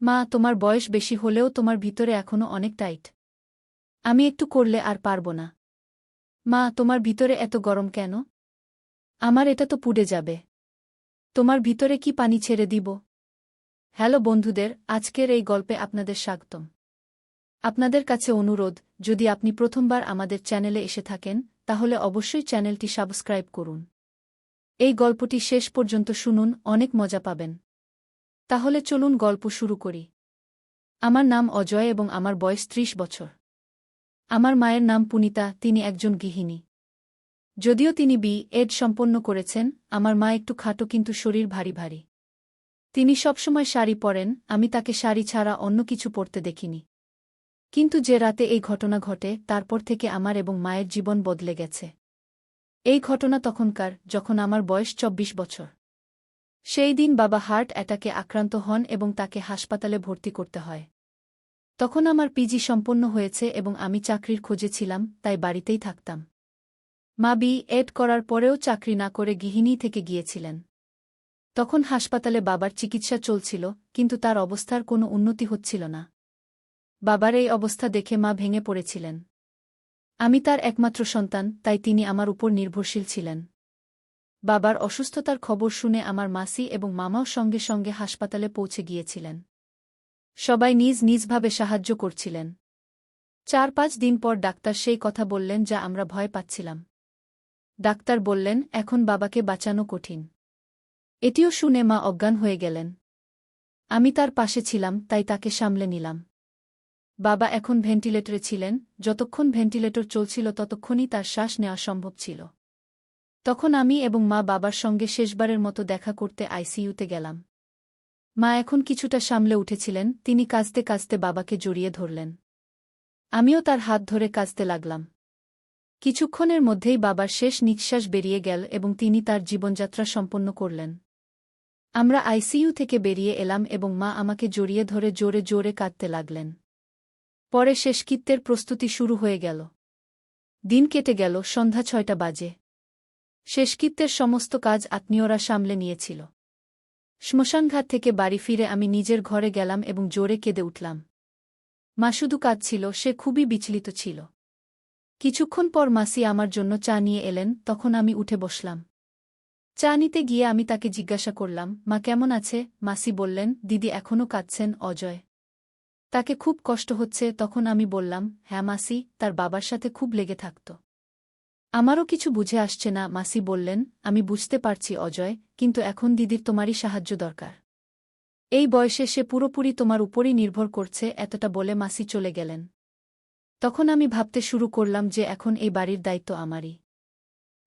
মা, তোমার বয়স বেশি হলেও তোমার ভিতরে এখনো অনেক টাইট। আমি একটু করলে আর পারব না। মা, তোমার ভিতরে এত গরম কেন? আমার এটা তো পুড়ে যাবে। তোমার ভিতরে কি পানি ছেড়ে দিব? হ্যালো বন্ধুদের, আজকের এই গল্পে আপনাদের স্বাগতম। আপনাদের কাছে অনুরোধ, যদি আপনি প্রথমবার আমাদের চ্যানেলে এসে থাকেন, তাহলে অবশ্যই চ্যানেলটি সাবস্ক্রাইব করুন। এই গল্পটি শেষ পর্যন্ত শুনুন, অনেক মজা পাবেন। তাহলে চলুন গল্প শুরু করি। আমার নাম অজয় এবং আমার বয়স ৩০ বছর। আমার মায়ের নাম পুনিতা, তিনি একজন গৃহিণী। যদিও তিনি বি.এড সম্পন্ন করেছেন, আমার মা একটু খাটো কিন্তু শরীর ভারী ভারী। তিনি সবসময় শাড়ি পরেন, আমি তাকে শাড়ি ছাড়া অন্য কিছু পরতে দেখিনি। কিন্তু যে রাতে এই ঘটনা ঘটে, তারপর থেকে আমার এবং মায়ের জীবন বদলে গেছে। এই ঘটনা তখনকার, যখন আমার বয়স ২৪ বছর। সেই দিন বাবা হার্ট অ্যাটাকে আক্রান্ত হন এবং তাকে হাসপাতালে ভর্তি করতে হয়। তখন আমার পিজি সম্পন্ন হয়েছে এবং আমি চাকরির খোঁজে ছিলাম, তাই বাড়িতেই থাকতাম। মা বি.এড করার পরেও চাকরি না করে গৃহিণী থেকে গিয়েছিলেন। তখন হাসপাতালে বাবার চিকিৎসা চলছিল, কিন্তু তার অবস্থার কোনো উন্নতি হচ্ছিল না। বাবার এই অবস্থা দেখে মা ভেঙে পড়েছিলেন। আমি তার একমাত্র সন্তান, তাই তিনি আমার উপর নির্ভরশীল ছিলেন। বাবার অসুস্থতার খবর শুনে আমার মাসি এবং মামাও সঙ্গে সঙ্গে হাসপাতালে পৌঁছে গিয়েছিলেন। সবাই নিজ নিজভাবে সাহায্য করছিলেন। ৪-৫ দিন পর ডাক্তার সেই কথা বললেন যা আমরা ভয় পাচ্ছিলাম। ডাক্তার বললেন, এখন বাবাকে বাঁচানো কঠিন। এটিও শুনে মা অজ্ঞান হয়ে গেলেন। আমি তার পাশে ছিলাম, তাই তাকে সামলে নিলাম। বাবা এখন ভেন্টিলেটরে ছিলেন, যতক্ষণ ভেন্টিলেটর চলছিল ততক্ষণই তার শ্বাস নেওয়া সম্ভব ছিল। তখন আমি এবং মা বাবার সঙ্গে শেষবারের মতো দেখা করতে আইসিইউতে গেলাম। মা এখন কিছুটা সামলে উঠেছিলেন, তিনি কাঁদতে কাঁদতে বাবাকে জড়িয়ে ধরলেন। আমিও তার হাত ধরে কাঁদতে লাগলাম। কিছুক্ষণের মধ্যেই বাবার শেষ নিঃশ্বাস বেরিয়ে গেল এবং তিনি তার জীবনযাত্রা সম্পন্ন করলেন। আমরা আইসিইউ থেকে বেরিয়ে এলাম এবং মা আমাকে জড়িয়ে ধরে জোরে জোরে কাঁদতে লাগলেন। পরে শেষকৃত্যের প্রস্তুতি শুরু হয়ে গেল। দিন কেটে গেল, সন্ধ্যা ৬টা বাজে। শেষকৃত্যের সমস্ত কাজ আত্মীয়রা সামলে নিয়েছিল। শ্মশানঘাট থেকে বাড়ি ফিরে আমি নিজের ঘরে গেলাম এবং জোরে কেঁদে উঠলাম। মা শুধু কাঁদছিল, সে খুবই বিচলিত ছিল। কিছুক্ষণ পর মাসি আমার জন্য চা নিয়ে এলেন, তখন আমি উঠে বসলাম। চা নিতে গিয়ে আমি তাকে জিজ্ঞাসা করলাম, মা কেমন আছে? মাসি বললেন, দিদি এখনও কাঁদছেন অজয়। তাকে খুব কষ্ট হচ্ছে। তখন আমি বললাম, হ্যাঁ মাসি, তার বাবার সাথে খুব লেগে থাকত। আমারও কিছু বুঝে আসছে না। মাসি বললেন, আমি বুঝতে পারছি অজয়, কিন্তু এখন দিদির তোমারই সাহায্য দরকার। এই বয়সে সে পুরোপুরি তোমার উপরই নির্ভর করছে। এতটা বলে মাসি চলে গেলেন। তখন আমি ভাবতে শুরু করলাম যে এখন এই বাড়ির দায়িত্ব আমারই।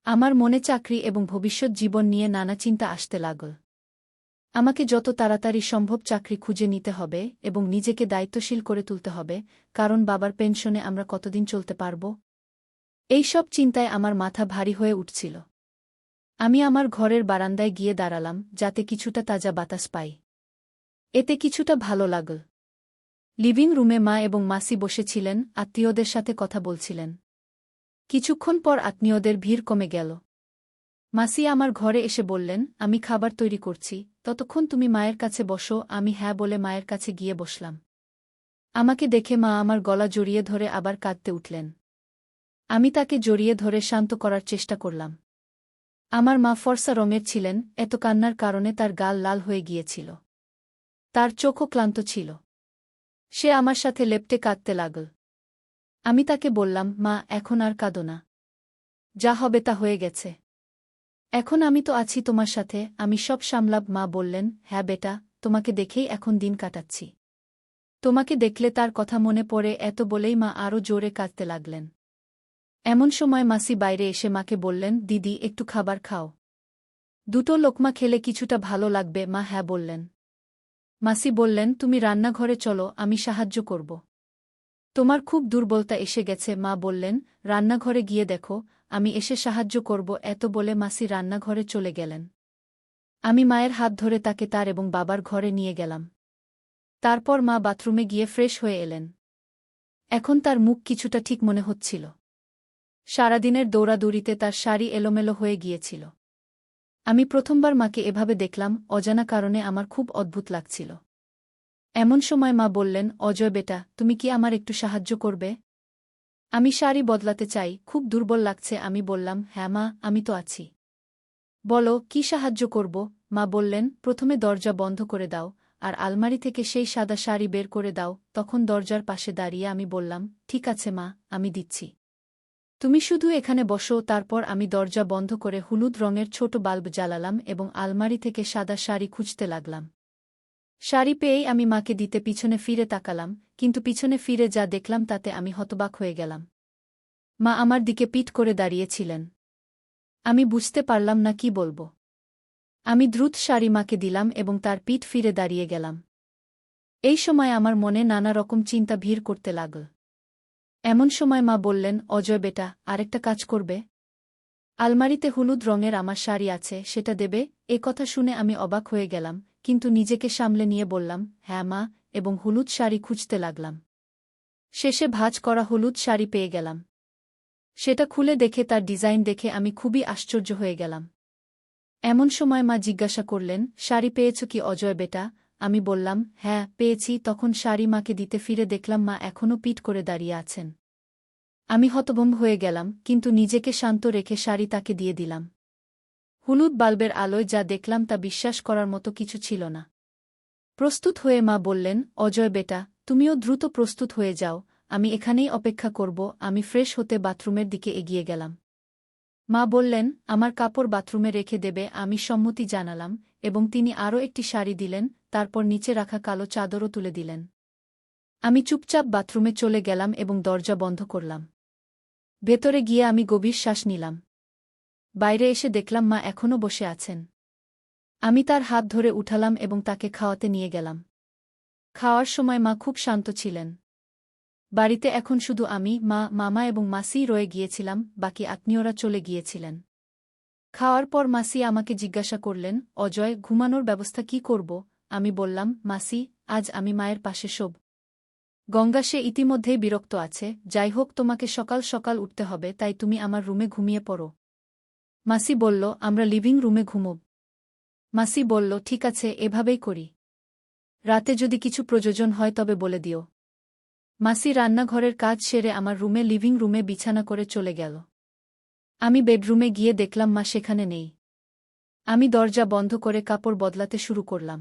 আমার মনে চাকরি এবং ভবিষ্যৎ জীবন নিয়ে নানা চিন্তা আসতে লাগল। আমাকে যত তাড়াতাড়ি সম্ভব চাকরি খুঁজে নিতে হবে এবং নিজেকে দায়িত্বশীল করে তুলতে হবে, কারণ বাবার পেনশনে আমরা কতদিন চলতে পারব? এই সব চিন্তায় আমার মাথা ভারী হয়ে উঠছিল। আমি আমার ঘরের বারান্দায় গিয়ে দাঁড়ালাম, যাতে কিছুটা তাজা বাতাস পাই। এতে কিছুটা ভালো লাগল। লিভিং রুমে মা এবং মাসি বসেছিলেন, আত্মীয়দের সাথে কথা বলছিলেন। কিছুক্ষণ পর আত্মীয়দের ভিড় কমে গেল। মাসি আমার ঘরে এসে বললেন, আমি খাবার তৈরি করছি, ততক্ষণ তুমি মায়ের কাছে বসো। আমি হ্যাঁ বলে মায়ের কাছে গিয়ে বসলাম। আমাকে দেখে মা আমার গলা জড়িয়ে ধরে আবার কাঁদতে উঠলেন। আমি তাকে জড়িয়ে ধরে শান্ত করার চেষ্টা করলাম। আমার মা ফর্সা রঙের ছিলেন, এত কান্নার কারণে তার গাল লাল হয়ে গিয়েছিল। তার চোখও ক্লান্ত ছিল। সে আমার সাথে লেপ্টে কাঁদতে লাগল। আমি তাকে বললাম, মা এখন আর কাঁদো না। যা হবে তা হয়ে গেছে। এখন আমি তো আছি তোমার সাথে, আমি সব সামলাব। মা বললেন, হ্যাঁ বেটা, তোমাকে দেখেই এখন দিন কাটাচ্ছি। তোমাকে দেখলে তার কথা মনে পড়ে। এত বলেই মা আরও জোরে কাঁদতে লাগলেন। এমন সময় মাসি বাইরে এসে মাকে বললেন, দিদি একটু খাবার খাও। দুটো লোকমা খেলে কিছুটা ভালো লাগবে। মা হ্যাঁ বললেন। মাসি বললেন, তুমি রান্নাঘরে চলো, আমি সাহায্য করব। তোমার খুব দুর্বলতা এসে গেছে। মা বললেন, রান্নাঘরে গিয়ে দেখো, আমি এসে সাহায্য করব। এত বলে মাসি রান্নাঘরে চলে গেলেন। আমি মায়ের হাত ধরে তাকে তার এবং বাবার ঘরে নিয়ে গেলাম। তারপর মা বাথরুমে গিয়ে ফ্রেশ হয়ে এলেন। এখন তার মুখ কিছুটা ঠিক মনে হচ্ছিল। সারাদিনের দৌড়াদৌড়িতে তার শাড়ি এলোমেলো হয়ে গিয়েছিল। আমি প্রথমবার মাকে এভাবে দেখলাম, অজানা কারণে আমার খুব অদ্ভুত লাগছিল। এমন সময় মা বললেন, অজয় বেটা, তুমি কি আমার একটু সাহায্য করবে? আমি শাড়ি বদলাতে চাই, খুব দুর্বল লাগছে। আমি বললাম, হ্যাঁ মা, আমি তো আছি। বলো, কি সাহায্য করব? মা বললেন, প্রথমে দরজা বন্ধ করে দাও, আর আলমারি থেকে সেই সাদা শাড়ি বের করে দাও। তখন দরজার পাশে দাঁড়িয়ে আমি বললাম, ঠিক আছে মা, আমি দিচ্ছি। তুমি শুধু এখানে বসো। তারপর আমি দরজা বন্ধ করে হলুদ রঙের ছোট বাল্ব জ্বালালাম এবং আলমারি থেকে সাদা শাড়ি খুঁজতে লাগলাম। শাড়ি পেয়েই আমি মাকে দিতে পিছনে ফিরে তাকালাম, কিন্তু পিছনে ফিরে যা দেখলাম তাতে আমি হতবাক হয়ে গেলাম। মা আমার দিকে পিঠ করে দাঁড়িয়েছিলেন। আমি বুঝতে পারলাম না কি বলবো। আমি দ্রুত শাড়ি মাকে দিলাম এবং তার পিঠ ফিরে দাঁড়িয়ে গেলাম। এই সময় আমার মনে নানা রকম চিন্তা ভিড় করতে লাগল। এমন সময় মা বললেন, অজয় বেটা, আরেকটা কাজ করবে? আলমারিতে হলুদ রঙের আমার শাড়ি আছে, সেটা দেবে? এ কথা শুনে আমি অবাক হয়ে গেলাম, কিন্তু নিজেকে সামলে নিয়ে বললাম, হ্যাঁ মা, এবং হলুদ শাড়ি খুঁজতে লাগলাম। শেষে ভাঁজ করা হলুদ শাড়ি পেয়ে গেলাম। সেটা খুলে দেখে তার ডিজাইন দেখে আমি খুবই আশ্চর্য হয়ে গেলাম। এমন সময় মা জিজ্ঞাসা করলেন, শাড়ি পেয়েছ কি অজয় বেটা? আমি বললাম, হ্যাঁ, পেয়েছি। তখন শাড়ি মাকে দিতে ফিরে দেখলাম মা এখনও পিঠ করে দাঁড়িয়ে আছেন। আমি হতভম্ব হয়ে গেলাম, কিন্তু নিজেকে শান্ত রেখে শাড়ি তাকে দিয়ে দিলাম। হলুদ বাল্বের আলোয় যা দেখলাম তা বিশ্বাস করার মতো কিছু ছিল না। প্রস্তুত হয়ে মা বললেন, অজয় বেটা, তুমিও দ্রুত প্রস্তুত হয়ে যাও, আমি এখানেই অপেক্ষা করব। আমি ফ্রেশ হতে বাথরুমের দিকে এগিয়ে গেলাম। মা বললেন, আমার কাপড় বাথরুমে রেখে দেবে। আমি সম্মতি জানালাম, এবং তিনি আরও একটি শাড়ি দিলেন, তারপর নিচে রাখা কালো চাদরও তুলে দিলেন। আমি চুপচাপ বাথরুমে চলে গেলাম এবং দরজা বন্ধ করলাম। ভেতরে গিয়ে আমি গভীর শ্বাস নিলাম। বাইরে এসে দেখলাম মা এখনও বসে আছেন। আমি তার হাত ধরে উঠালাম এবং তাকে খাওয়াতে নিয়ে গেলাম। খাওয়ার সময় মা খুব শান্ত ছিলেন। বাড়িতে এখন শুধু আমি, মা, মামা এবং মাসিই রয়ে গিয়েছিলাম, বাকি আত্মীয়রা চলে গিয়েছিলেন। খাওয়ার পর মাসি আমাকে জিজ্ঞাসা করলেন, অজয়, ঘুমানোর ব্যবস্থা কি করব? আমি বললাম, মাসি, আজ আমি মায়ের পাশে শোব। গঙ্গা সে ইতিমধ্যেই বিরক্ত আছে। যাই হোক, তোমাকে সকাল সকাল উঠতে হবে, তাই তুমি আমার রুমে ঘুমিয়ে পড়ো। মাসি বলল, আমরা লিভিং রুমে ঘুমোব। মাসি বলল, ঠিক আছে, এভাবেই করি। রাতে যদি কিছু প্রয়োজন হয় তবে বলে দিও। মাসি রান্নাঘরের কাজ সেরে আমার রুমে লিভিং রুমে বিছানা করে চলে গেল। আমি বেডরুমে গিয়ে দেখলাম মা সেখানে নেই। আমি দরজা বন্ধ করে কাপড় বদলাতে শুরু করলাম।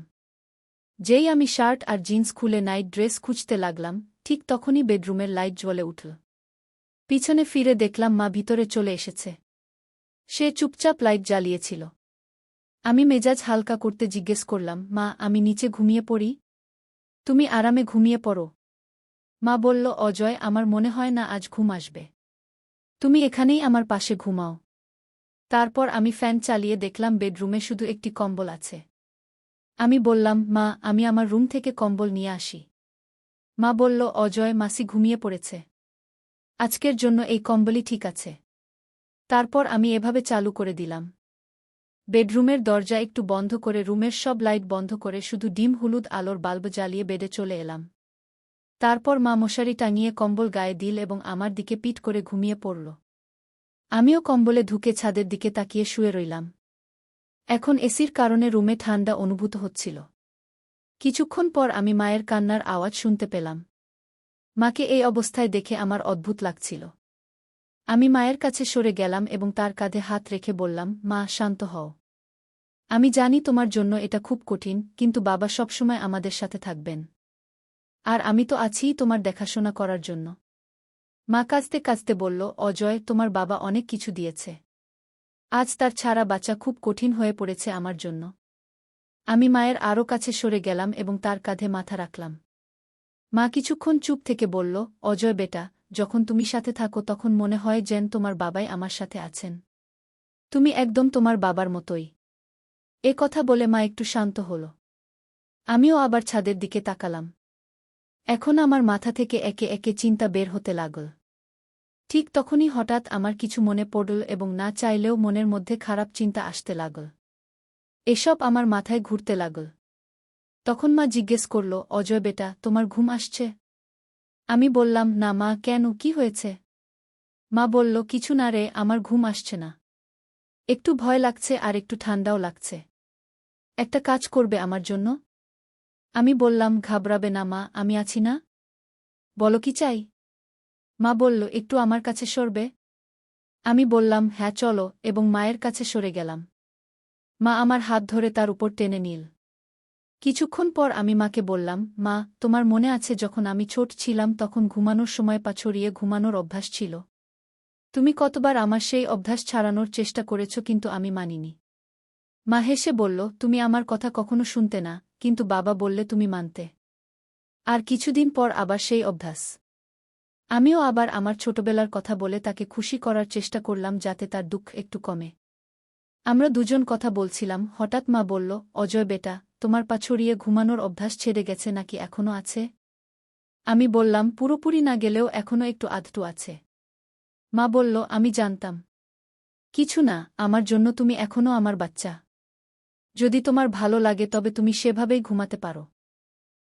যেই আমি শার্ট আর জিন্স খুলে নাইট ড্রেস খুঁজতে লাগলাম, ঠিক তখনই বেডরুমের লাইট জ্বলে উঠল। পিছনে ফিরে দেখলাম মা ভিতরে চলে এসেছে। সে চুপচাপ লাইট জ্বালিয়েছিল। আমি মেজাজ হালকা করতে জিজ্ঞেস করলাম, মা, আমি নিচে ঘুমিয়ে পড়ি? তুমি আরামে ঘুমিয়ে পড়ো। মা বলল, অজয়, আমার মনে হয় না আজ ঘুম আসবে। তুমি এখানেই আমার পাশে ঘুমাও। তারপর আমি ফ্যান চালিয়ে দেখলাম বেডরুমে শুধু একটি কম্বল আছে। আমি বললাম, মা, আমি আমার রুম থেকে কম্বল নিয়ে আসি। মা বলল, অজয়, মাসি ঘুমিয়ে পড়েছে। আজকের জন্য এই কম্বলই ঠিক আছে। তারপর আমি এভাবে চালু করে দিলাম। বেডরুমের দরজা একটু বন্ধ করে রুমের সব লাইট বন্ধ করে শুধু ডিম হলুদ আলোর বাল্ব জ্বালিয়ে বেডে চলে এলাম। তারপর মা মশারি টাঙিয়ে কম্বল গায়ে দিল এবং আমার দিকে পিঠ করে ঘুমিয়ে পড়ল। আমিও কম্বলে ঢুকে ছাদের দিকে তাকিয়ে শুয়ে রইলাম। এখন এসির কারণে রুমে ঠান্ডা অনুভূত হচ্ছিল। কিছুক্ষণ পর আমি মায়ের কান্নার আওয়াজ শুনতে পেলাম। মাকে এই অবস্থায় দেখে আমার অদ্ভুত লাগছিল। আমি মায়ের কাছে সরে গেলাম এবং তার কাঁধে হাত রেখে বললাম, মা, শান্ত হও। আমি জানি তোমার জন্য এটা খুব কঠিন, কিন্তু বাবা সবসময় আমাদের সাথে থাকবেন। আর আমি তো আছিই তোমার দেখাশোনা করার জন্য। মা কাঁদতে কাঁদতে বলল, অজয়, তোমার বাবা অনেক কিছু দিয়েছে। আজ তার ছাড়া বাঁচা খুব কঠিন হয়ে পড়েছে আমার জন্য। আমি মায়ের আরও কাছে সরে গেলাম এবং তার কাঁধে মাথা রাখলাম। মা কিছুক্ষণ চুপ থেকে বলল, অজয় বেটা, যখন তুমি সাথে থাকো তখন মনে হয় যেন তোমার বাবাই আমার সাথে আছেন। তুমি একদম তোমার বাবার মতোই। এ কথা বলে মা একটু শান্ত হল। আমিও আবার ছাদের দিকে তাকালাম। এখন আমার মাথা থেকে একে একে চিন্তা বের হতে লাগল। ঠিক তখনই হঠাৎ আমার কিছু মনে পড়ল এবং না চাইলেও মনের মধ্যে খারাপ চিন্তা আসতে লাগল। এসব আমার মাথায় ঘুরতে লাগল। তখন মা জিজ্ঞেস করল, অজয় বেটা, তোমার ঘুম আসছে? আমি বললাম, না মা, কেন, কি হয়েছে? মা বলল, কিছু না রে, আমার ঘুম আসছে না। একটু ভয় লাগছে আর একটু ঠান্ডাও লাগছে। একটা কাজ করবে আমার জন্য? আমি বললাম, ঘাবড়াবে না মা, আমি আছি না? বলো কি চাই? মা বলল, একটু আমার কাছে সরবে? আমি বললাম, হ্যাঁ চলো, এবং মায়ের কাছে সরে গেলাম। মা আমার হাত ধরে তার উপর টেনে নিল। কিছুক্ষণ পর আমি মাকে বললাম, মা, তোমার মনে আছে যখন আমি ছোট ছিলাম তখন ঘুমানোর সময় পা ছড়িয়ে ঘুমানোর অভ্যাস ছিল? তুমি কতবার আমার সেই অভ্যাস ছাড়ানোর চেষ্টা করেছ, কিন্তু আমি মানিনি। মা হেসে বলল, তুমি আমার কথা কখনো শুনতে না, কিন্তু বাবা বললে তুমি মানতে। আর কিছুদিন পর আবার সেই অভ্যাস। আমিও আবার আমার ছোটবেলার কথা বলে তাকে খুশি করার চেষ্টা করলাম যাতে তার দুঃখ একটু কমে। আমরা দুজন কথা বলছিলাম, হঠাৎ মা বলল, অজয় বেটা, তোমার পা ছড়িয়ে ঘুমানোর অভ্যাস ছেড়ে গেছে নাকি এখনো আছে? আমি বললাম, পুরোপুরি না গেলেও এখনো একটু আধটু আছে। মা বলল, আমি জানতাম। কিছু না, আমার জন্য তুমি এখনো আমার বাচ্চা। যদি তোমার ভালো লাগে তবে তুমি সেভাবেই ঘুমাতে পারো।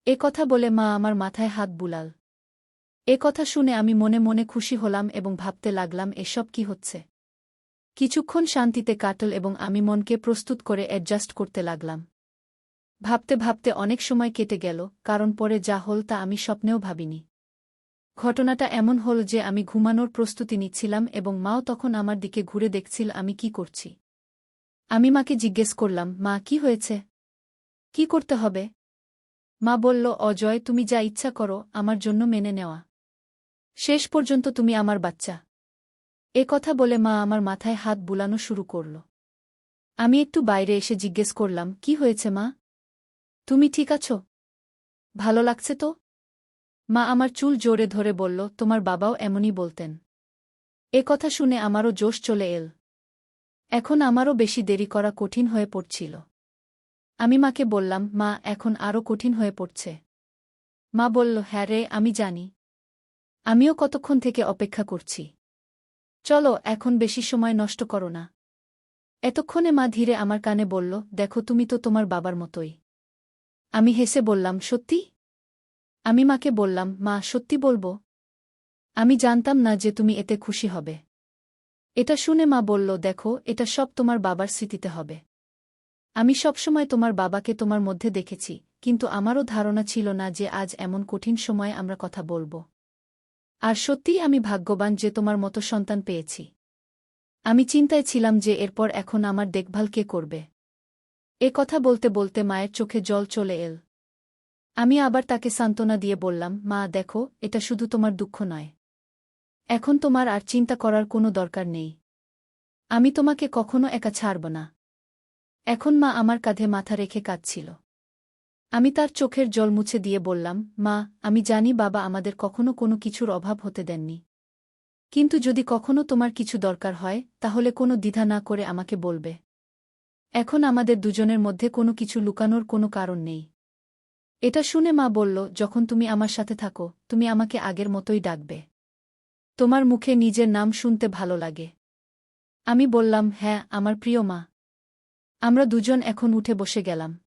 এ কথা বলে মা আমার মাথায় হাত বুলাল। এ কথা শুনে আমি মনে মনে খুশি হলাম এবং ভাবতে লাগলাম, এসব কি হচ্ছে। কিছুক্ষণ শান্তিতে কাটল এবং আমি মনকে প্রস্তুত করে অ্যাডজাস্ট করতে লাগলাম। ভাবতে ভাবতে অনেক সময় কেটে গেল, কারণ পরে যা হল তা আমি স্বপ্নেও ভাবিনি। ঘটনাটা এমন হল যে আমি ঘুমানোর প্রস্তুতি নিচ্ছিলাম এবং মাও তখন আমার দিকে ঘুরে দেখছিল আমি কি করছি। আমি মাকে জিজ্ঞেস করলাম, মা, কি হয়েছে? কি করতে হবে? মা বলল, অজয়, তুমি যা ইচ্ছা করো, আমার জন্য মেনে নেওয়া। শেষ পর্যন্ত তুমি আমার বাচ্চা। এ কথা বলে মা আমার মাথায় হাত বুলানো শুরু করল। আমি একটু বাইরে এসে জিজ্ঞেস করলাম, কি হয়েছে মা? তুমি ঠিক আছো? ভালো লাগছে তো? মা আমার চুল জোরে ধরে বলল, তোমার বাবাও এমনই বলতেন। এ কথা শুনে আমারও জোশ চলে এল। এখন আমারও বেশি দেরি করা কঠিন হয়ে পড়ছিল। আমি মাকে বললাম, মা, এখন আরও কঠিন হয়ে পড়ছে। মা বলল, হ্যাঁ রে, আমি জানি। আমিও কতক্ষণ থেকে অপেক্ষা করছি। চলো, এখন বেশি সময় নষ্ট করো না। এতক্ষণে মা ধীরে আমার কানে বলল, দেখো, তুমি তো তোমার বাবার মতোই। আমি হেসে বললাম, সত্যি? আমি মাকে বললাম, মা, সত্যি বলবো? আমি জানতাম না যে তুমি এতে খুশি হবে। এটা শুনে মা বলল, দেখো, এটা সব তোমার বাবার স্মৃতিতে হবে। আমি সবসময় তোমার বাবাকে তোমার মধ্যে দেখেছি, কিন্তু আমারও ধারণা ছিল না যে আজ এমন কঠিন সময়ে আমরা কথা বলবো। আর সত্যিই আমি ভাগ্যবান যে তোমার মতো সন্তান পেয়েছি। আমি চিন্তায় ছিলাম যে এরপর এখন আমার দেখভাল কে করবে। এ কথা বলতে বলতে মায়ের চোখে জল চলে এল। আমি আবার তাকে সান্ত্বনা দিয়ে বললাম, মা, দেখো, এটা শুধু তোমার দুঃখ নয়। এখন তোমার আর চিন্তা করার কোনো দরকার নেই। আমি তোমাকে কখনো একা ছাড়ব না। এখন মা আমার কাঁধে মাথা রেখে কাঁদছিল। আমি তার চোখের জল মুছে দিয়ে বললাম, মা, আমি জানি বাবা আমাদের কখনো কোনো কিছুর অভাব হতে দেননি। কিন্তু যদি কখনো তোমার কিছু দরকার হয় তাহলে কোনো দ্বিধা না করে আমাকে বলবে। এখন আমাদের দুজনের মধ্যে কোনো কিছু লুকানোর কোনো কারণ নেই। এটা শুনে মা বলল, যখন তুমি আমার সাথে থাকো তুমি আমাকে আগের মতোই ডাকবে। তোমার মুখে নিজের নাম শুনতে ভালো লাগে। আমি বললাম, হ্যাঁ, আমার প্রিয় মা। আমরা দুজন এখন উঠে বসে গেলাম।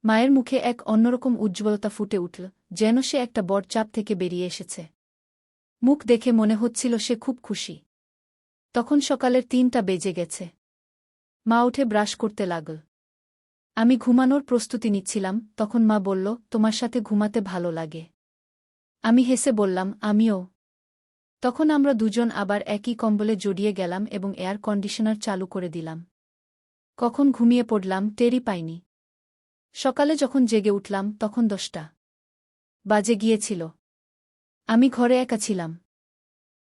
মায়ের মুখে এক অন্যরকম উজ্জ্বলতা ফুটে উঠল, যেন সে একটা বড় চাপ থেকে বেরিয়ে এসেছে। মুখ দেখে মনে হচ্ছিল সে খুব খুশি। তখন সকালের ৩টা বেজে গেছে। মা উঠে ব্রাশ করতে লাগল। আমি ঘুমানোর প্রস্তুতি নিচ্ছিলাম, তখন মা বলল, তোমার সাথে ঘুমাতে ভালো লাগে। আমি হেসে বললাম, আমিও। তখন আমরা দুজন আবার একই কম্বলে জড়িয়ে গেলাম এবং এয়ার কন্ডিশনার চালু করে দিলাম। কখন ঘুমিয়ে পড়লাম টেরই পাইনি। সকালে যখন জেগে উঠলাম তখন 10টা বাজে গিয়েছিল। আমি ঘরে একা ছিলাম।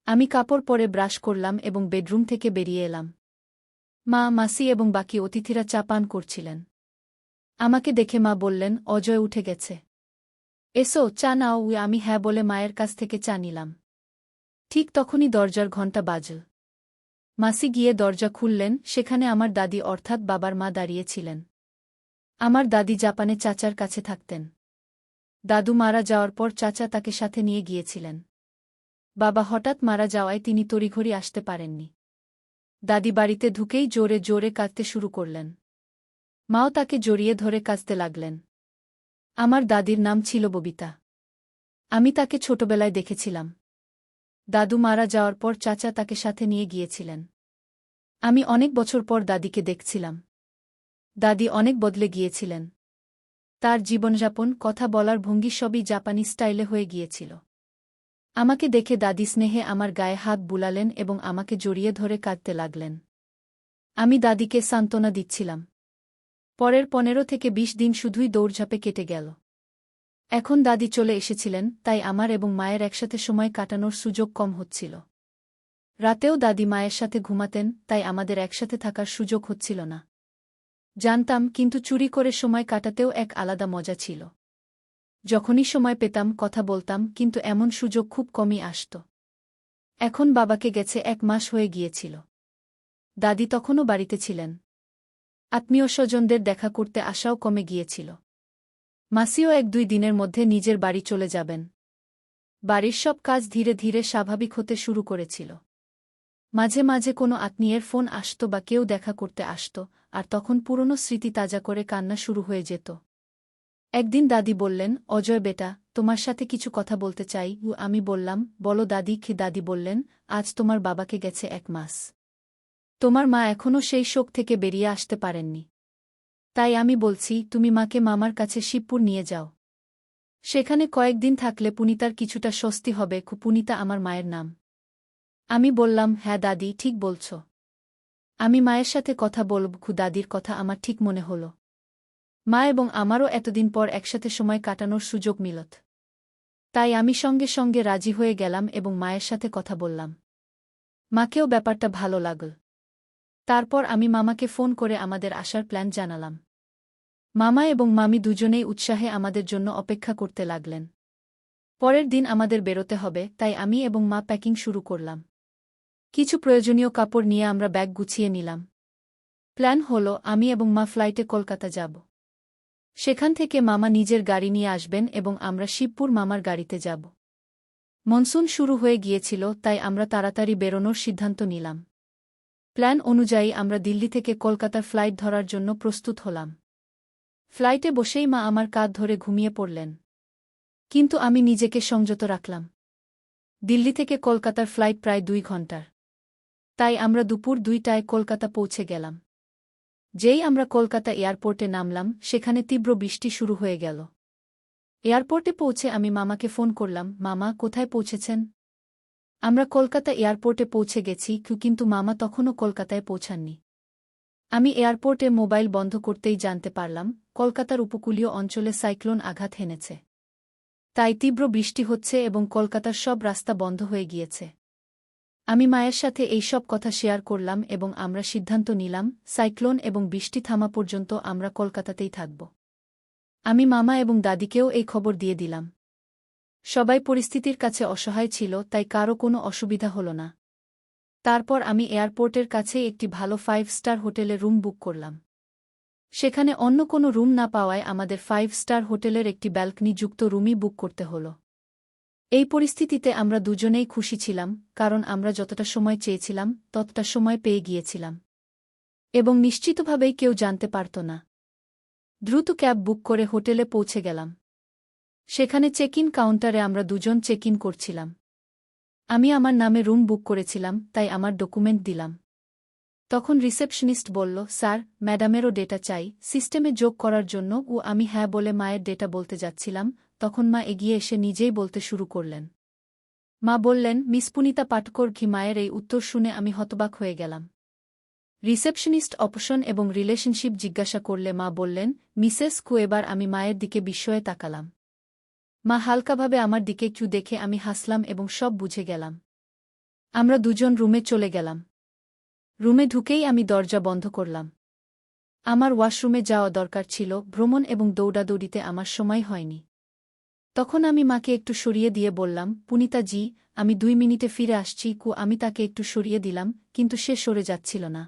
আমি কাপড় পরে ব্রাশ করলাম এবং বেডরুম থেকে বেরিয়ে এলাম। মা, মাসি এবং বাকি অতিথিরা চা পান করছিলেন। আমাকে দেখে মা বললেন, অজয় উঠে গেছে। এসো, চা নাও। আমি হ্যাঁ বলে মায়ের কাছ থেকে চা নিলাম। ঠিক তখনই দরজার ঘণ্টা বাজল। মাসি গিয়ে দরজা খুললেন, সেখানে আমার দাদি অর্থাৎ বাবার মা দাঁড়িয়েছিলেন। আমার দাদি জাপানে চাচার কাছে থাকতেন। দাদু মারা যাওয়ার পর চাচা তাকে সাথে নিয়ে গিয়েছিলেন। বাবা হঠাৎ মারা যাওয়ায় তিনি তড়িঘড়ি আসতে পারেননি। দাদি বাড়িতে ঢুকেই জোরে জোরে কাঁদতে শুরু করলেন। মাও তাকে জড়িয়ে ধরে কাঁদতে লাগলেন। আমার দাদির নাম ছিল ববিতা। আমি তাকে ছোটবেলায় দেখেছিলাম। দাদু মারা যাওয়ার পর চাচা তাকে সাথে নিয়ে গিয়েছিলেন। আমি অনেক বছর পর দাদিকে দেখছিলাম। দাদি অনেক বদলে গিয়েছিলেন। তার জীবনযাপন, কথা বলার ভঙ্গি সবই জাপানি স্টাইলে হয়ে গিয়েছিল। আমাকে দেখে দাদি স্নেহে আমার গায়ে হাত বুলালেন এবং আমাকে জড়িয়ে ধরে কাঁদতে লাগলেন। আমি দাদিকে সান্ত্বনা দিচ্ছিলাম। পরের 15 থেকে 20 দিন শুধুই দৌড়ঝাঁপে কেটে গেল। এখন দাদি চলে এসেছিলেন, তাই আমার এবং মায়ের একসাথে সময় কাটানোর সুযোগ কম হচ্ছিল। রাতেও দাদি মায়ের সাথে ঘুমাতেন, তাই আমাদের একসাথে থাকার সুযোগ হচ্ছিল না। জানতাম, কিন্তু চুরি করে সময় কাটাতেও এক আলাদা মজা ছিল। যখনই সময় পেতাম কথা বলতাম, কিন্তু এমন সুযোগ খুব কমই আসত। এখন বাবাকে গেছে 1 মাস হয়ে গিয়েছিল। দাদি তখনও বাড়িতে ছিলেন। আত্মীয় স্বজনদের দেখা করতে আসাও কমে গিয়েছিল। মাসিও 1-2 দিনের মধ্যে নিজের বাড়ি চলে যাবেন। বাড়ির সব কাজ ধীরে ধীরে স্বাভাবিক হতে শুরু করেছিল। মাঝে মাঝে কোনো আত্মীয়ের ফোন আসত বা কেউ দেখা করতে আসত, আর তখন পুরনো স্মৃতি তাজা করে কান্না শুরু হয়ে যেত। একদিন দাদি বললেন, অজয় বেটা, তোমার সাথে কিছু কথা বলতে চাই। আমি বললাম, বলো দাদি। দাদি বললেন, আজ তোমার বাবাকে গেছে 1 মাস। তোমার মা এখনও সেই শোক থেকে বেরিয়ে আসতে পারেননি। তাই আমি বলছি, তুমি মাকে মামার কাছে শিবপুর নিয়ে যাও। সেখানে কয়েকদিন থাকলে পুনিতার কিছুটা স্বস্তি হবে। পুনিতা আমার মায়ের নাম। আমি বললাম, হ্যাঁ দাদি, ঠিক বলছ। আমি মায়ের সাথে কথা বলব। দাদির কথা আমার ঠিক মনে হল। মা এবং আমারও এতদিন পর একসাথে সময় কাটানোর সুযোগ মিলত। তাই আমি সঙ্গে সঙ্গে রাজি হয়ে গেলাম এবং মায়ের সাথে কথা বললাম। মাকেও ব্যাপারটা ভালো লাগল। তারপর আমি মামাকে ফোন করে আমাদের আসার প্ল্যান জানালাম। মামা এবং মামি দুজনেই উৎসাহে আমাদের জন্য অপেক্ষা করতে লাগলেন। পরের দিন আমাদের বেরোতে হবে, তাই আমি এবং মা প্যাকিং শুরু করলাম। কিছু প্রয়োজনীয় কাপড় নিয়ে আমরা ব্যাগ গুছিয়ে নিলাম। প্ল্যান হল, আমি এবং মা ফ্লাইটে কলকাতা যাব। সেখান থেকে মামা নিজের গাড়ি নিয়ে আসবেন এবং আমরা শিবপুর মামার গাড়িতে যাব। মনসুন শুরু হয়ে গিয়েছিল, তাই আমরা তাড়াতাড়ি বেরোনোর সিদ্ধান্ত নিলাম। প্ল্যান অনুযায়ী আমরা দিল্লি থেকে কলকাতার ফ্লাইট ধরার জন্য প্রস্তুত হলাম। ফ্লাইটে বসেই মা আমার কাঁধ ধরে ঘুমিয়ে পড়লেন। কিন্তু আমি নিজেকে সংযত রাখলাম। দিল্লি থেকে কলকাতার ফ্লাইট প্রায় 2 ঘণ্টার। তাই আমরা দুপুর 2টায় কলকাতা পৌঁছে গেলাম। যেই আমরা কলকাতা এয়ারপোর্টে নামলাম, সেখানে তীব্র বৃষ্টি শুরু হয়ে গেল। এয়ারপোর্টে পৌঁছে আমি মামাকে ফোন করলাম, মামা, কোথায় পৌঁছেছেন? আমরা কলকাতা এয়ারপোর্টে পৌঁছে গেছি। কিন্তু মামা তখনও কলকাতায় পৌঁছাননি। আমি এয়ারপোর্টে মোবাইল বন্ধ করতেই জানতে পারলাম, কলকাতার উপকূলীয় অঞ্চলে সাইক্লোন আঘাত হেনেছে। তাই তীব্র বৃষ্টি হচ্ছে এবং কলকাতার সব রাস্তা বন্ধ হয়ে গিয়েছে। আমি মায়ের সাথে এই সব কথা শেয়ার করলাম এবং আমরা সিদ্ধান্ত নিলাম, সাইক্লোন এবং বৃষ্টি থামা পর্যন্ত আমরা কলকাতাতেই থাকব। আমি মামা এবং দাদিকেও এই খবর দিয়ে দিলাম। সবাই পরিস্থিতির কাছে অসহায় ছিল, তাই কারও কোনো অসুবিধা হল না। তারপর আমি এয়ারপোর্টের কাছেই একটি ভালো 5 স্টার হোটেলে রুম বুক করলাম। সেখানে অন্য কোনো রুম না পাওয়ায় আমাদের 5 স্টার হোটেলের একটি ব্যালকনিযুক্ত রুমই বুক করতে হল। এই পরিস্থিতিতে আমরা দুজনেই খুশি ছিলাম, কারণ আমরা যতটা সময় চেয়েছিলাম ততটা সময় পেয়ে গিয়েছিলাম। এবং নিশ্চিতভাবেই কেউ জানতে পারত না। দ্রুত ক্যাব বুক করে হোটেলে পৌঁছে গেলাম। সেখানে চেক ইন কাউন্টারে আমরা দুজন চেক ইন করছিলাম। আমি আমার নামে রুম বুক করেছিলাম, তাই আমার ডকুমেন্ট দিলাম। তখন রিসেপশনিস্ট বলল, স্যার, ম্যাডামেরও ডেটা চাই সিস্টেমে যোগ করার জন্য। আমি হ্যাঁ বলে মায়ের ডেটা বলতে যাচ্ছিলাম, তখন মা এগিয়ে এসে নিজেই বলতে শুরু করলেন। মা বললেন, মিস পুনিতা পাটকর। মায়ের এই উত্তর শুনে আমি হতবাক হয়ে গেলাম। রিসেপশনিস্ট অপশন এবং রিলেশনশিপ জিজ্ঞাসা করলে মা বললেন, মিসেস কু। এবার আমি মায়ের দিকে বিস্ময়ে তাকালাম। মা হালকাভাবে আমার দিকে একটু দেখে আমি হাসলাম এবং সব বুঝে গেলাম। আমরা দুজন রুমে চলে গেলাম। রুমে ঢুকেই আমি দরজা বন্ধ করলাম। আমার ওয়াশরুমে যাওয়া দরকার ছিল, ভ্রমণ এবং দৌড়াদৌড়িতে আমার সময় হয়নি। তখন আমি মাকে একটু সরিয়ে দিয়ে বললাম, পুনিতা জি, আমি 2 মিনিটে ফিরে আসছি। আমি তাকে একটু সরিয়ে দিলাম, কিন্তু সে সরে যাচ্ছিল না।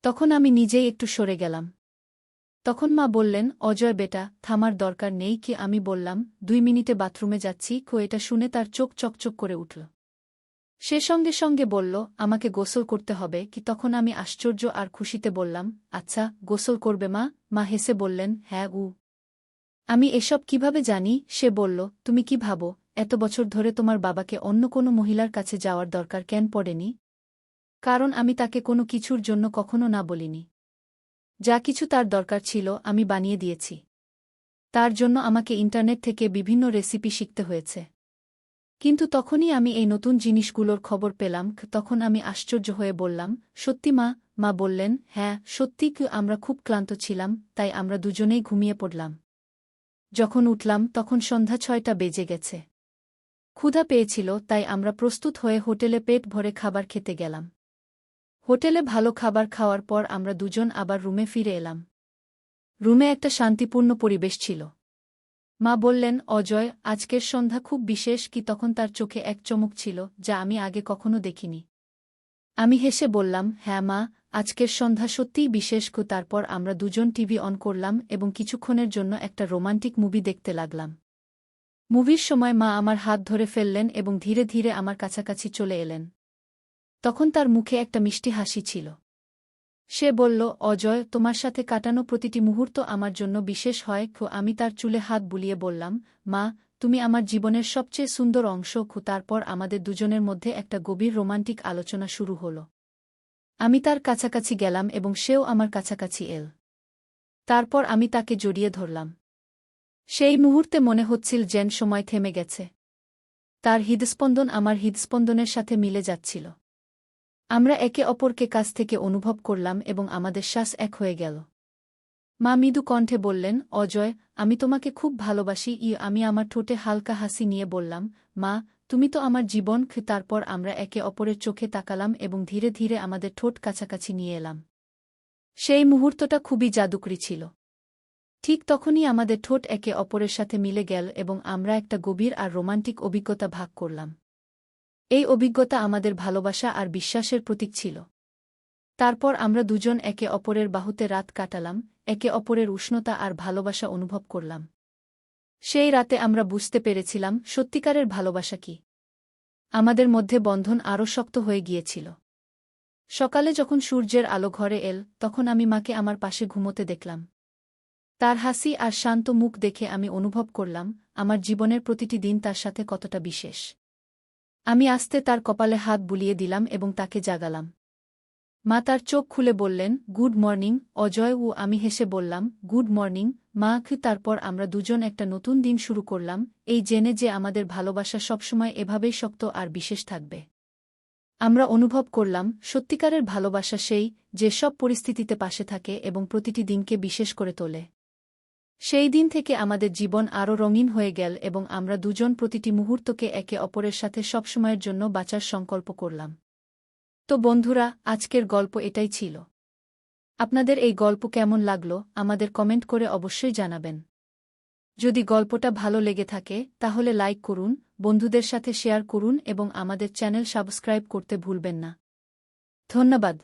তখন আমি নিজেই একটু সরে গেলাম। তখন মা বললেন, অজয় বেটা, থামার দরকার নেই। আমি বললাম, 2 মিনিটে বাথরুমে যাচ্ছি। এটা শুনে তার চোখ চকচক করে উঠল। সে সঙ্গে সঙ্গে বলল, আমাকে গোসল করতে হবে। তখন আমি আশ্চর্য আর খুশিতে বললাম, আচ্ছা, গোসল করবে মা? মা হেসে বললেন, হ্যাঁ। আমি এসব কিভাবে জানি? সে বলল, তুমি কি ভাবো, এত বছর ধরে তোমার বাবাকে অন্য কোনো মহিলার কাছে যাওয়ার দরকার কেন পড়েনি? কারণ আমি তাকে কোনো কিছুর জন্য কখনো না বলিনি। যা কিছু তার দরকার ছিল আমি বানিয়ে দিয়েছি। তার জন্য আমাকে ইন্টারনেট থেকে বিভিন্ন রেসিপি শিখতে হয়েছে। কিন্তু তখনই আমি এই নতুন জিনিসগুলোর খবর পেলাম, তখন আমি আশ্চর্য হয়ে বললাম, সত্যি মা? মা বললেন, হ্যাঁ সত্যি, আমরা খুব ক্লান্ত ছিলাম, তাই আমরা দুজনেই ঘুমিয়ে পড়লাম। যখন উঠলাম তখন সন্ধ্যা 6টা বেজে গেছে। ক্ষুধা পেয়েছিল, তাই আমরা প্রস্তুত হয়ে হোটেলে পেট ভরে খাবার খেতে গেলাম। হোটেলে ভালো খাবার খাওয়ার পর আমরা দুজন আবার রুমে ফিরে এলাম। রুমে একটা শান্তিপূর্ণ পরিবেশ ছিল। মা বললেন, অজয়, আজকের সন্ধ্যা খুব বিশেষ। কি? তখন তার চোখে এক চমক ছিল যা আমি আগে কখনো দেখিনি। আমি হেসে বললাম, হ্যাঁ মা, আজকের সন্ধ্যা সত্যিই বিশেষ। তারপর আমরা দুজন টিভি অন করলাম এবং কিছুক্ষণের জন্য একটা রোমান্টিক মুভি দেখতে লাগলাম। মুভির সময় মা আমার হাত ধরে ফেললেন এবং ধীরে ধীরে আমার কাছাকাছি চলে এলেন। তখন তার মুখে একটা মিষ্টি হাসি ছিল। সে বলল, অজয়, তোমার সাথে কাটানো প্রতিটি মুহূর্ত আমার জন্য বিশেষ হয়। আমি তার চুলে হাত বুলিয়ে বললাম, মা, তুমি আমার জীবনের সবচেয়ে সুন্দর অংশ। তারপর আমাদের দুজনের মধ্যে একটা গভীর রোমান্টিক আলোচনা শুরু হল। আমি তার কাছাকাছি গেলাম এবং সেও আমার কাছাকাছি এল। তারপর আমি তাকে জড়িয়ে ধরলাম। সেই মুহূর্তে মনে হচ্ছিল যেন সময় থেমে গেছে। তার হৃদস্পন্দন আমার হৃদস্পন্দনের সাথে মিলে যাচ্ছিল। আমরা একে অপরকে কাছ থেকে অনুভব করলাম এবং আমাদের শ্বাস এক হয়ে গেল। মা মৃদু কণ্ঠে বললেন, অজয়, আমি তোমাকে খুব ভালোবাসি। আমি আমার ঠোঁটে হালকা হাসি নিয়ে বললাম, মা, তুমি তো আমার জীবন। তারপর আমরা একে অপরের চোখে তাকালাম এবং ধীরে ধীরে আমাদের ঠোঁট কাছাকাছি নিয়ে এলাম। সেই মুহূর্তটা খুবই জাদুকরী ছিল। ঠিক তখনই আমাদের ঠোঁট একে অপরের সাথে মিলে গেল এবং আমরা একটা গভীর আর রোমান্টিক অভিজ্ঞতা ভাগ করলাম। এই অভিজ্ঞতা আমাদের ভালোবাসা আর বিশ্বাসের প্রতীক ছিল। তারপর আমরা দুজন একে অপরের বাহুতে রাত কাটালাম, একে অপরের উষ্ণতা আর ভালোবাসা অনুভব করলাম। সেই রাতে আমরা বুঝতে পেরেছিলাম সত্যিকারের ভালোবাসা কি। আমাদের মধ্যে বন্ধন আরও শক্ত হয়ে গিয়েছিল। সকালে যখন সূর্যের আলো ঘরে এল, তখন আমি মাকে আমার পাশে ঘুমোতে দেখলাম। তার হাসি আর শান্ত মুখ দেখে আমি অনুভব করলাম আমার জীবনের প্রতিটি দিন তার সাথে কতটা বিশেষ। আমি আস্তে তার কপালে হাত বুলিয়ে দিলাম এবং তাকে জাগালাম। মা তার চোখ খুলে বললেন, গুড মর্নিং অজয়। আমি হেসে বললাম, গুড মর্নিং মা। তারপর আমরা দুজন একটা নতুন দিন শুরু করলাম, এই জেনে যে আমাদের ভালোবাসা সবসময় এভাবেই শক্ত আর বিশেষ থাকবে। আমরা অনুভব করলাম সত্যিকারের ভালোবাসা সেই, যে সব পরিস্থিতিতে পাশে থাকে এবং প্রতিটি দিনকে বিশেষ করে তোলে। সেই দিন থেকে আমাদের জীবন আরও রঙিন হয়ে গেল এবং আমরা দুজন প্রতিটি মুহূর্তকে একে অপরের সাথে সবসময়ের জন্য বাঁচার সংকল্প করলাম। তো বন্ধুরা, আজকের গল্প এটাই ছিল। আপনাদের এই গল্প কেমন লাগলো আমাদের কমেন্ট করে অবশ্যই জানাবেন। যদি গল্পটা ভালো লেগে থাকে তাহলে লাইক করুন, বন্ধুদের সাথে শেয়ার করুন এবং আমাদের চ্যানেল সাবস্ক্রাইব করতে ভুলবেন না। ধন্যবাদ।